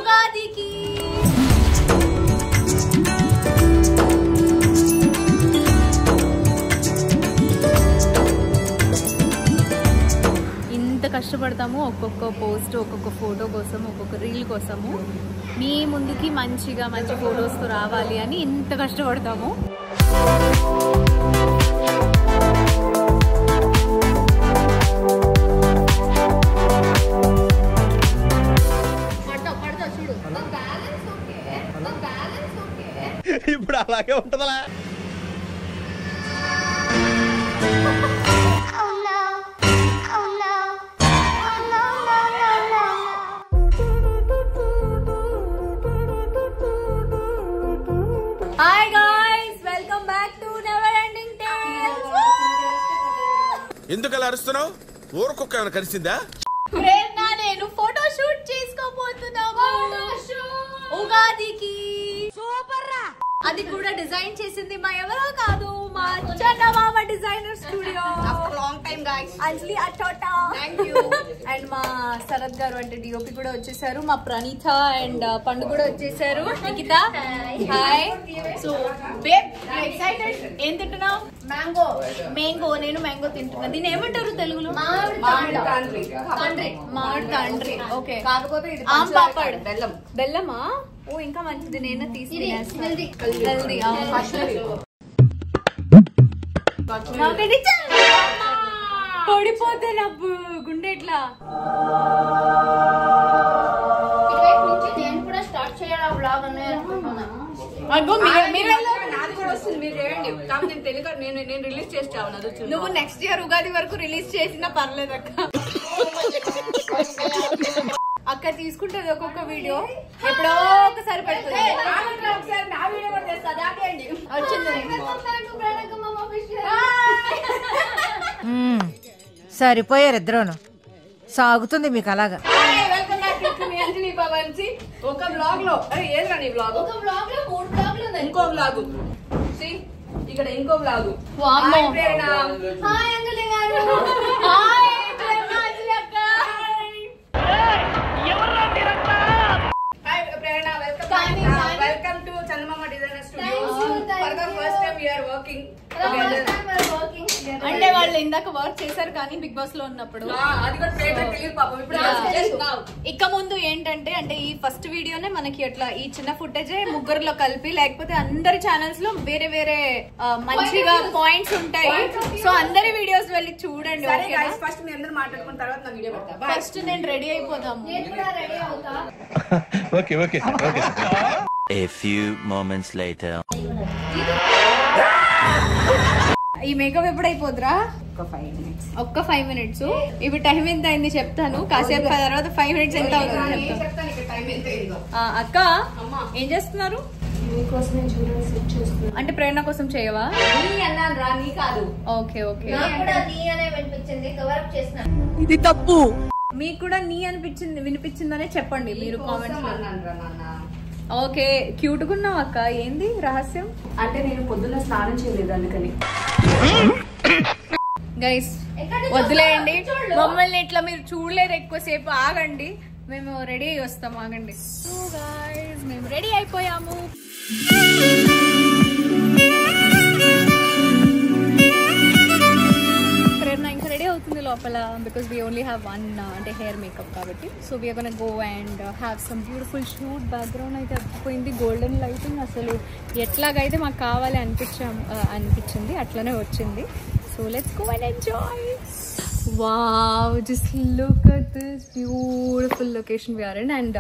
ఉగాదికి ఇంత కష్టపడతాము ఒక్కొక్క పోస్ట్, ఒక్కొక్క ఫోటో కోసం, ఒక్కొక్క రీల్ కోసము. మీ ముందుకి మంచి ఫొటోస్తో రావాలి అని ఇంత కష్టపడతాము. ఇప్పుడు అలాగే ఉంటదా? Hi guys, welcome back to Never Ending Tales. ఎందుకు అలా అరుస్తున్నావు? ఊరుకొక్క ఏమైనా కలిసిందా? ప్రేరణ నేను ఫోటో షూట్ చేసుకోబోతున్నాము ఉగాదికి. సూపర్ రా. అది కూడా డిజైన్ చేసింది మా ఎవరో కాదు, మా Chandamama designer studio. Long time guys. Anjali Atota. Thank you. And మా శరత్ గారు అంటే డిఓపి కూడా వచ్చేసారు. మా ప్రణీత అండ్ పండు కూడా వచ్చేసారు. Nikhitha hi. So babe excited. ఏం తింటున్నావు? మ్యాంగో. నేను మ్యాంగో తింటున్నా. దీని ఏమంటారు తెలుగులో? మామిడి తాండ్రి. ఓకే. కాకపోతే ఇది ఆమ్ పాపడ్. బెల్లమా? ఓ ఇంకా మంచిది. నేను తీసుకునేది పడిపోతే నా గుండె ఎట్లా. నేను కూడా స్టార్ట్ చేయాలి బ్లాగ్ నేను రిలీజ్ చేస్తాను. నువ్వు నెక్స్ట్ ఇయర్ ఉగాది వరకు రిలీజ్ చేసినా పర్లేదు అక్క. అక్క తీసుకుంటది ఒక్కొక్క వీడియో, ఎప్పుడో ఒకసారి పెడుతుంది. సరిపోయారు ఇద్దరును. సాగుతుంది మీకు అలాగా. ఒక బ్లాగ్ లో ఏదిరా నీ బ్లాగ్? ఒక బ్లాగ్ లో 3 బ్లాగ్లు ఉన్నాయి. ఇంకో బ్లాగ్ ఇక్కడ, ఇంకో బ్లాగ్. హాయ్ అంజలి గారు. హాయ్ అంజలి అక్క. Hi Prerana. Welcome to Chandamama designer studio. For the first time we are working together. అంటే వాళ్ళు ఇందాక వర్క్ చేశారు కానీ బిగ్ బాస్ లో ఉన్నప్పుడు. అది కూడా ప్రేరణ తెలియదు పాపం. ఇప్పుడు ఇక ముందు ఏంటంటే అంటే ఈ ఫస్ట్ వీడియోనే మనకి అట్లా ఈ చిన్న ఫుటేజే ముగ్గురులో కలిపి, లేకపోతే అందరి ఛానల్స్ లో వేరే వేరే మంచిగా పాయింట్స్ ఉంటాయి. సో అందరి వీడియోస్ వెళ్ళి చూడండి. ఫస్ట్ మీ అందరూ మాట్లాడుకున్న తర్వాత నా వీడియో పెడతా. ఫస్ట్ నేను రెడీ అయిపోదాము. Okay okay okay. A few moments later. ఈ మేకప్ ఎప్పుడు అయిపోద్రా? ఒక్క 5 మినిట్స్. ఇప్పుడు టైం ఎంత అయింది చెప్తాను. కాసేపు తర్వాత 5 మినిట్స్ ఎంత అవుతుంది చెప్తాను. అక్క ఏం చేస్తున్నారు? అంటే ప్రేరణ కోసం చేయవా? Okay okay. ఇది తప్పు. మీకు కూడా నీ అనిపించింది వినిపించిందనే చెప్పండి మీరు కామెంట్స్ లో. ఓకే క్యూట్ గా ఉన్నావు అక్క. ఏంది రహస్యం? అంటే నేను పొద్దున్న స్నానం చేయలేదు అందుకని. గైస్ వదిలేయండి మమ్మల్ని ఇట్లా మీరు చూడలేదు ఎక్కువసేపు. ఆగండి, మేము రెడీ అయ్యి వస్తాం. ఆగండి. సో గైస్ మేము రెడీ అయిపోయాము. ప్రేరణ ఇంకా రెడీ అవుతుంది లోపల. బికాస్ వీ ఓన్లీ హ్యావ్ 1 అంటే హెయిర్ మేకప్ కాబట్టి. So we're gonna go and have some beautiful shoot. Background అయితే అదిపోయింది. గోల్డెన్ లైటింగ్ అసలు ఎట్లాగైతే మాకు కావాలి అనిపించింది అట్లనే వచ్చింది. So let's go and enjoy. Wow, just look at this beautiful location we are in. And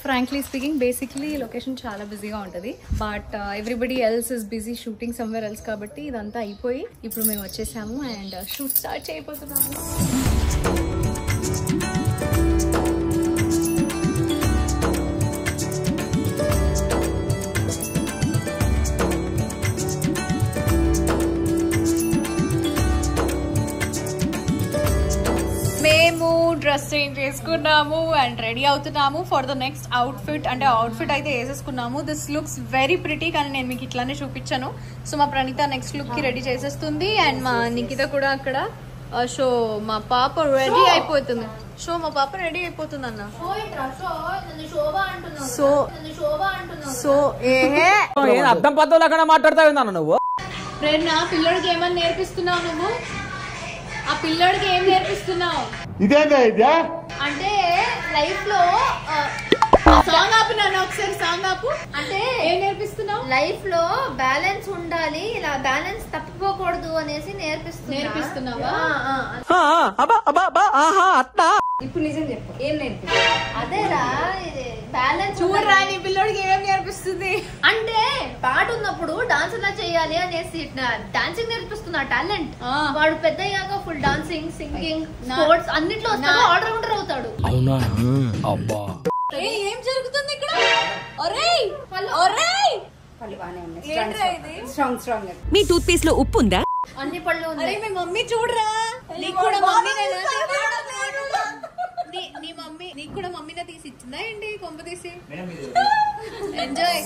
frankly speaking, basically location చాలా బిజీగా ఉంటుంది. But everybody else is busy shooting somewhere else కాబట్టి ఇదంతా అయిపోయి ఇప్పుడు మేము వచ్చేసాము అండ్ షూట్ స్టార్ట్ చేయబోతున్నాము. మేము డ్రెస్ చేంజ్ చేసుకున్నాము అండ్ రెడీ అవుతున్నాము ఫర్ ద నెక్స్ట్ అవుట్ఫిట్. అంటే అవుట్ఫిట్ అయితే వేసేసుకున్నాము. దిస్ లుక్స్ వెరీ ప్రిటీ, కానీ నేను మీకు ఇట్లానే చూపించాను. సో మా ప్రణీత నెక్స్ట్ లుక్ కి రెడీ చేసేస్తుంది అండ్ మా నిఖిత కూడా అక్కడ. సో మా పాప రెడీ అయిపోతుంది. షో మా పాప రెడీ అయిపోతుంది అన్న. సో అర్థం పద్ధతులు అక్కడ మాట్లాడతావు నువ్వు. ప్రేరణ పిల్లడికి ఏమని నేర్పిస్తున్నావు నువ్వు? ఆ పిల్లడికి ఏం నేర్పిస్తున్నావు? అంటే లైఫ్ లో సాంగ్ ఆపు నాన్న, ఒకసారి సాంగ్ ఆపు. అంటే ఏం నేర్పిస్తున్నావు? లైఫ్ లో బ్యాలెన్స్ ఉండాలి, ఇలా బ్యాలెన్స్ తప్పిపోకూడదు అనేసి నేర్పిస్తున్నావా? ఇప్పుడు నిజం చెప్పు, ఏం నేర్పిస్తా? అదేరా బ్యాలెన్స్. చూడరా నీ పిల్లోడికి ఏం నేర్పిస్తుంది అంటే పాట ఉన్నప్పుడు డాన్స్ ఎలా చేయాలి అనేసి డాన్సింగ్ నేర్పిస్తున్నా. టాలెంట్ వాడు పెద్ద అయ్యాక ఫుల్ డాన్సింగ్, సింగింగ్, స్పోర్ట్స్ అన్నిట్లో ఆల్రౌండర్ అవుతాడు. అవునా? అబ్బా ఏం జరుగుతుంది ఇక్కడ? ఒరేయ్ ఒరేయ్ మీ టూత్ పేస్ట్ లో ఉప్పు ఉందా? అన్ని పళ్ళు అరే మీ మమ్మీ చూడరా. నీకు కూడా మమ్మీనే తీసి ఇచ్చిందా ఏంటి కొంప తీసి? ఎంజాయ్.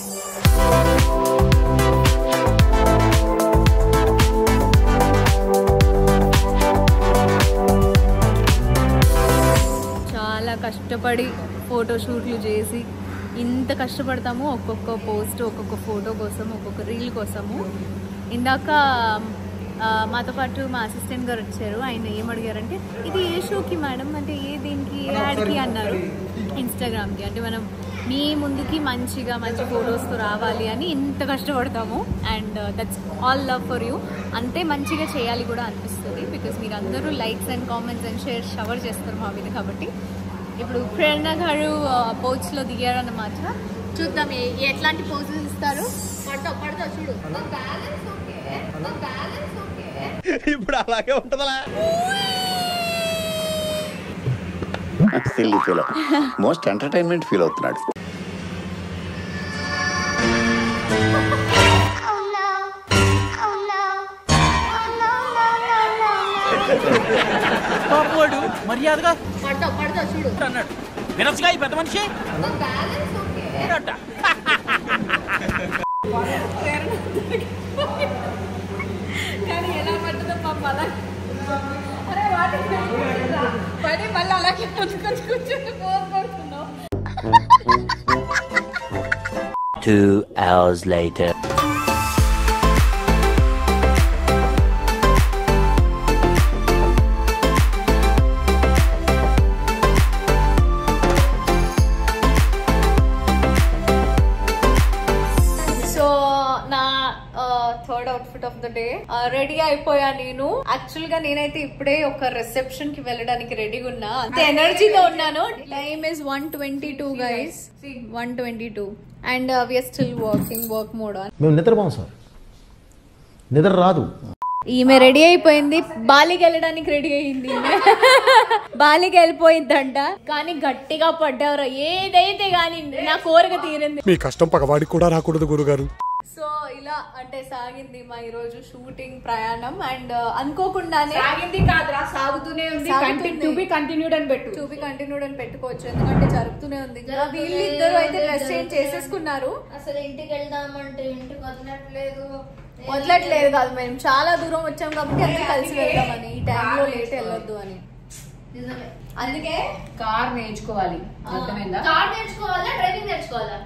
చాలా కష్టపడి ఫోటోషూట్లు చేసి ఇంత కష్టపడతాము ఒక్కొక్క పోస్ట్, ఒక్కొక్క ఫోటో కోసం, ఒక్కొక్క రీల్ కోసము. ఇందాక మాతో పాటు మా అసిస్టెంట్ గారు వచ్చారు. ఆయన ఏం అడిగారంటే ఇది ఏ షోకి మేడం అంటే ఏ దీనికి యాడ్కి అన్నారు. ఇన్స్టాగ్రామ్కి. అంటే మనం మీ ముందుకి మంచి ఫొటోస్తో రావాలి అని ఇంత కష్టపడతాము. And that's all love for you. అంతే మంచిగా చేయాలి కూడా అనిపిస్తుంది. బికాస్ మీరు అందరూ likes and comments and share shower చేస్తారు మా మీద. కాబట్టి ఇప్పుడు ప్రేరణ గారు పోజ్లో దిగారన్నమాట. చూద్దాం ఎట్లాంటి పోజెస్ ఇస్తారు. పడతా చూడు. ఇప్పుడు అలాగే ఉంటదలా. మోస్ట్ ఎంటర్టైన్మెంట్ ఫీల్ అవుతున్నాడు. పాపవాడు మర్యాదగా పడతా చూడు అన్నాడు. వినొచ్చుగా ఈ పెద్ద మనిషి. కానీ ఎలా పడుతుందో పాప అలా. అరే వాటి పడి మళ్ళీ అలాగే కూర్చుంటే ఫోన్ కొడుతున్నావు. 2 hours later. Third outfit of the day ready అయిపోయా నేను. యాక్చువల్ గా నేనైతే ఇప్పుడే ఒక రిసెప్షన్ కి వెళ్ళడానికి రెడీగా ఉన్నా. అంత ఎనర్జీతో ఉన్నాను. Time is 1:22 guys. 1:22 and we're still work mode on. మేము నిద్రపోం సార్, నిద్ర రాదు. ఈమె రెడీ అయిపోయింది. బాలికి వెళ్ళడానికి రెడీ అయింది. బాలికి వెళ్ళిపోయిందంట. కానీ గట్టిగా పడ్డావురా. ఏదైతే గానీ నా కోరిక తీరింది. మీ కష్టం పగవాడికి కూడా రాకూడదు గురుగారు. సో ఇలా అంటే సాగింది మా ఈరోజు షూటింగ్ ప్రయాణం. అండ్ అనుకోకుండానే సాగింది కాదురా, సాగుతూనే ఉంది. టు బి కంటిన్యూడ్ అని పెట్టుకోవచ్చు. ఎందుకంటే జరుగుతూనే ఉంది. వీళ్ళిద్దరు అయితే డ్రెస్ చేంజ్ చేసేసుకున్నారు. అసలు ఇంటికి వెళ్దామంటే ఇంటికి వదలట్లేదు కాదు, మేము చాలా దూరం వచ్చాం కాబట్టి అందరూ కలిసి వెళ్దామని. ఈ టైంలో లేట్ వెళ్ళొద్దు అని. అందుకే కార్ నేర్చుకోవాలి. అర్థమైందా? కార్ నేర్చుకోవాలా, డ్రైవింగ్ నేర్చుకోవాలా?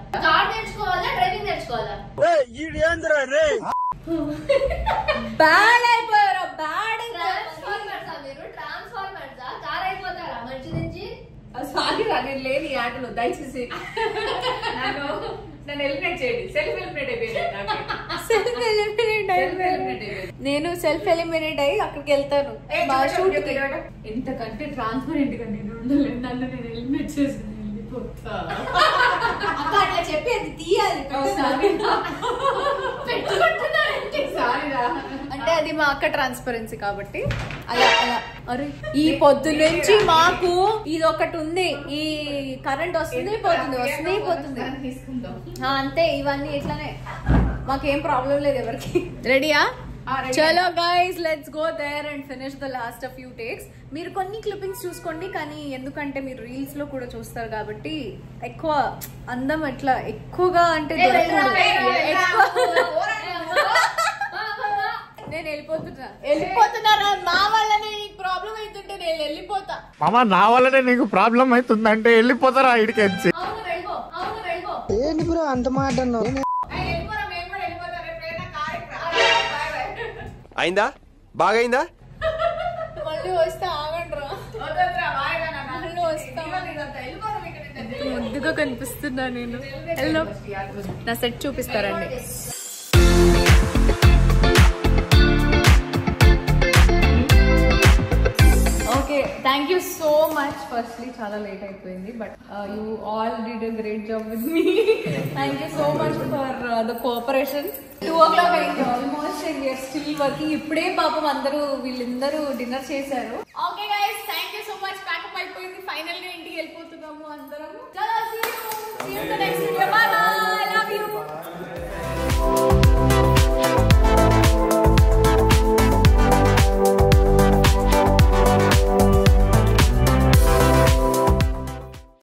బ్యాడ్ అయిపోయారు. బ్యాడ్ ట్రాన్స్ఫార్మర్సా కార్ అయిపోతారా మంచి నుంచి? సాగిరా నేను లేని ఆటలు. దయచేసి నన్ను ఎలిమినేట్ చేయండి. సెల్ఫ్ ఎలిమినేట్ అయిపోయింది. నేను సెల్ఫ్ ఎలిమినేట్ అయ్యి అక్కడికి వెళ్తాను. ఇంతకంటే ట్రాన్స్పరెంట్ గా నేను ఉండలేను. నన్ను నేను ఎలిమినేట్ చేసి అట్లా చెప్పి అది తీయాలి. అంటే అది మా అక్క ట్రాన్స్పరెన్సీ కాబట్టి అలా అలా. అరే ఈ పొద్దు నుంచి మాకు ఇది ఒకటి ఉంది. ఈ కరెంట్ వస్తుంది పోతుంది. అంతే. ఇవన్నీ ఇట్లానే మాకేం ప్రాబ్లం లేదు ఎవరికి. రెడీయా? చలో guys, let's go there and finish the last of few takes. మీరు కొన్ని క్లిప్పింగ్స్ చూసుకోండి, కానీ ఎందుకంటే మీరు రీల్స్ లో కూడా చూస్తారు కాబట్టి ఎక్కువ అందం ఎట్లా ఎక్కువగా అంటే నేను వెళ్ళిపోతున్నారా మా వల్లనే ప్రాబ్లం అవుతుంటే నేను వెళ్ళిపోతా. మామ నా వల్లనే నీకు ప్రాబ్లం అవుతుందంటే వెళ్ళిపోతారా ఇడికి వచ్చి. ఏంటి బ్రో అంత మాట అన్నావు? అయిందా? బాగా అయిందా? మళ్ళీ వస్తే ఆగండ్రా. మళ్ళీ వస్తా. ముద్దుగా కనిపిస్తున్నా నేను. నా సెట్ చూపిస్తారండి. Okay, thank you so much. Firstly చాలా లేట్ అయిపోయింది, but you all did a great job with me. Thank you so much for the cooperation. 2 o'clock అయింది almost, and we're still working. ఇప్పుడే పాపం వీళ్ళందరూ డిన్నర్ చేశారు. Okay guys, thank you so much. Pack up అయిపోయింది, final గా ఇంటికి వెళ్ళిపోతున్నాము అందరం. చలో, see you in the next video. Bye.